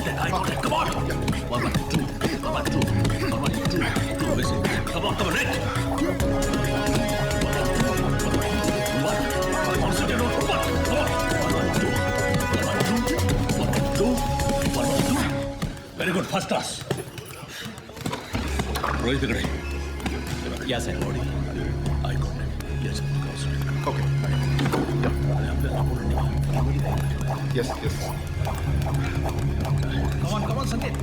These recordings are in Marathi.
contact, eye contact. Come on. 1, 2, 1, 2, 1, 2, 2. Listen. Come on, right. 1, 1, sit down. Come on. 1, 2, 1, 2, 1, 2. Very good, first class. Rohit इकडे. या साहेब. Body eye contact. Yes Okay. Yes, yes. Come on, Sanket.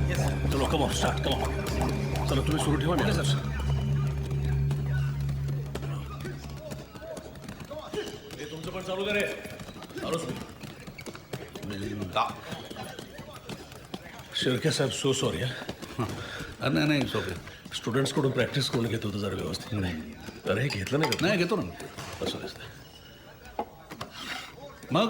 Yes. चलो come on start come on. चला तुम्ही सुरू ठेवा. Okay, sir. हे तुमचं पण चालू करे. चालूच शिर्के साहेब सो सॉरी. नाही नाही सोपे. स्टुडंट्स कडून प्रॅक्टिस करून घेत होतं जरा व्यवस्थित. अरे हे घेतलं नाही का? नाही घेतो ना. असं दिसतं. मग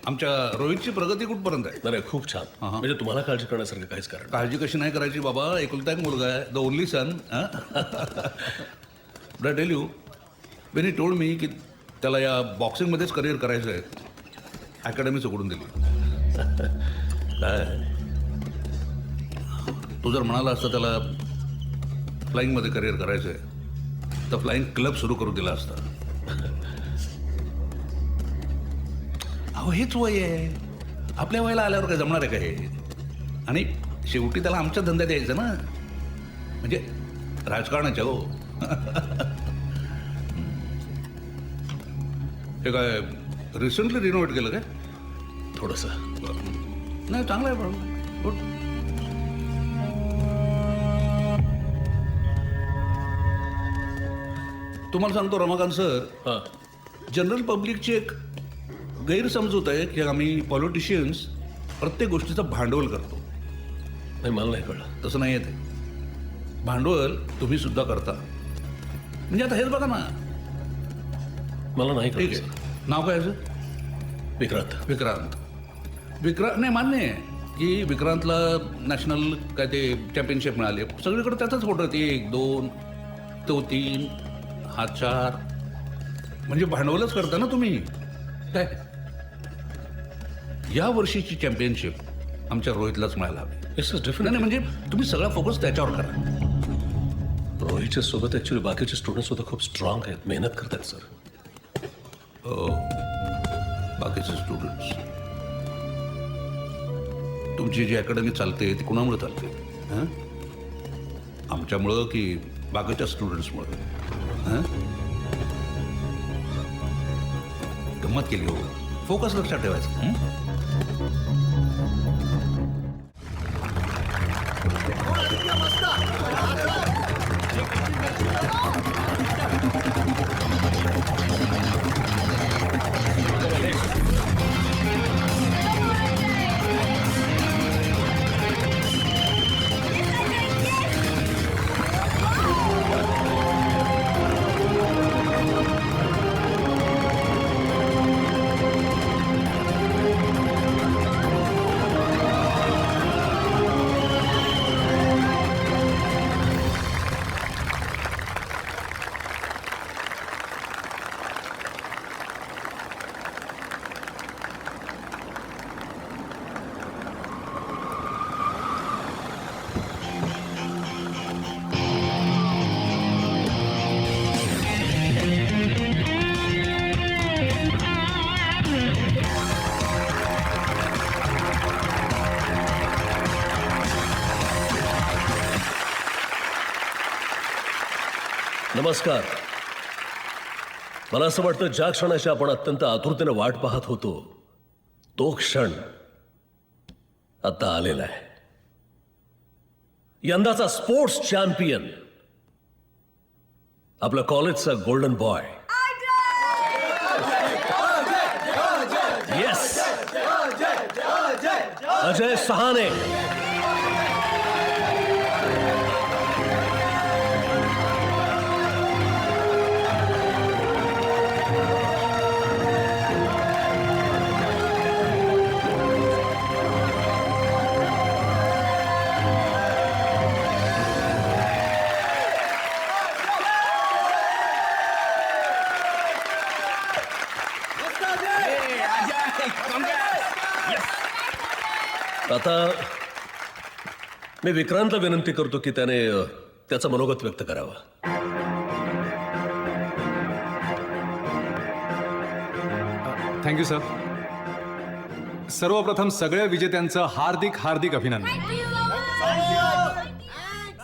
आमच्या रोहितची प्रगती कुठपर्यंत आहे? नाही खूप छान. म्हणजे तुम्हाला काळजी करण्यासारखं काहीच कारण. काळजी कशी नाही करायची बाबा, एकुलता एक मुलगा आहे, the only son. But tell you when he told me की त्याला या बॉक्सिंगमध्येच करिअर करायचं आहे, अकॅडमी सोडून दिली. काय तू जर म्हणाला असता त्याला फ्लाईंगमध्ये करिअर करायचं आहे तर फ्लाईंग क्लब सुरू करू दिला असता. अहो हेच वय आहे, आपल्या वयाला आल्यावर काय जमणार आहे का हे? आणि शेवटी त्याला आमच्या धंद्यात यायचं ना, म्हणजे राजकारणाच्या. हो हे काय रिसेंटली रिनोव्हेट केलं काय? थोडंसं नाही चांगलं आहे पण गुड. तुम्हाला सांगतो रमाकांत सर, हां जनरल पब्लिकची एक गैरसमजूत आहे की आम्ही पॉलिटिशियन्स प्रत्येक गोष्टीचं भांडवल करतो. नाही मला नाही कळलं. तसं नाही आहे ते. भांडवल तुम्ही सुद्धा करता. म्हणजे आता हेच बघा ना. मला नाही ठीक कळलं. आहे, नाव काय असं? विक्रांत. विक्रांत नाही मान्य आहे की विक्रांतला नॅशनल काय ते चॅम्पियनशिप मिळाली. सगळीकडे त्याचाच फोटो आहे. 1, 2, तो 3, हा 4. म्हणजे भांडवलच करता ना तुम्ही. काय या वर्षीची चॅम्पियनशिप आमच्या रोहितलाच मिळायला हवी. इट्स नाही डिफरंट. नाही, म्हणजे तुम्ही सगळा फोकस त्याच्यावर करा. रोहितच्या सोबत ॲक्च्युली बाकीचे स्टुडंट्स सुद्धा खूप स्ट्रॉंग आहेत, मेहनत करतात सर. हो बाकीचे स्टुडंट्स. तुमची जी अकॅडमी चालते ती कुणामुळे चालते? हां आमच्यामुळं की बाकीच्या स्टुडंट्समुळं? हां गंमत केली हो. फोकस लक्षात ठेवायचं. नमस्कार. मला असं वाटतं ज्या क्षणाची आपण अत्यंत आतुरतेने वाट पाहत होतो तो क्षण आता आलेला आहे. यंदाचा स्पोर्ट्स चॅम्पियन, आपलं कॉलेजचा गोल्डन बॉय. येस, अजय सहाने. आता मी विक्रांतला विनंती करतो की त्याने त्याचं मनोगत व्यक्त करावं. Thank you sir. सर्वप्रथम सगळ्या विजेत्यांचं हार्दिक हार्दिक अभिनंदन.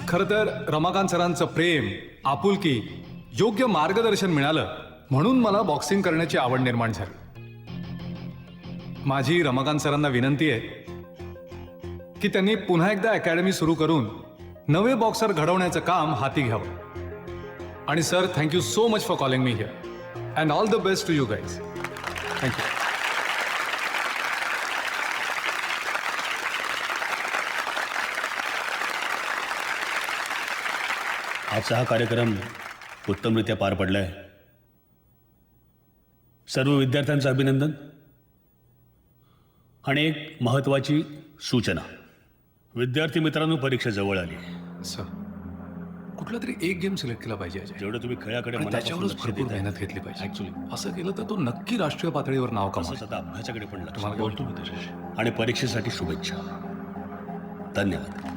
खरं तर रमाकांत सरांचं प्रेम, आपुलकी, योग्य मार्गदर्शन मिळालं म्हणून मला बॉक्सिंग करण्याची आवड निर्माण झाली. माझी रमाकांत सरांना विनंती आहे की त्यांनी पुन्हा एकदा अकॅडमी सुरू करून नवे बॉक्सर घडवण्याचं काम हाती घ्यावं. आणि sir, thank you so much for calling me here and all the best to you guys. Thank you. आजचा हा कार्यक्रम उत्तमरित्या पार पडलाय. सर्व विद्यार्थ्यांचं अभिनंदन. आणि एक महत्त्वाची सूचना. विद्यार्थी मित्रांनो, परीक्षा जवळ आली. सर, कुठला तरी एक गेम सिलेक्ट केला पाहिजे अजय. जेवढं तुम्ही खेळाकडे आणि मनापासून त्याच्यावरच लक्ष भरपूर देताय, मेहनत घेतली पाहिजे. ऍक्च्युली असं केलं तर तो नक्की राष्ट्रीय पातळीवर नाव तसंच कमावतो. आता अभ्यासाकडे पण लक्ष तुम्हाला द्या. बोलतो मी त्याच्याशी. आणि परीक्षेसाठी शुभेच्छा. धन्यवाद.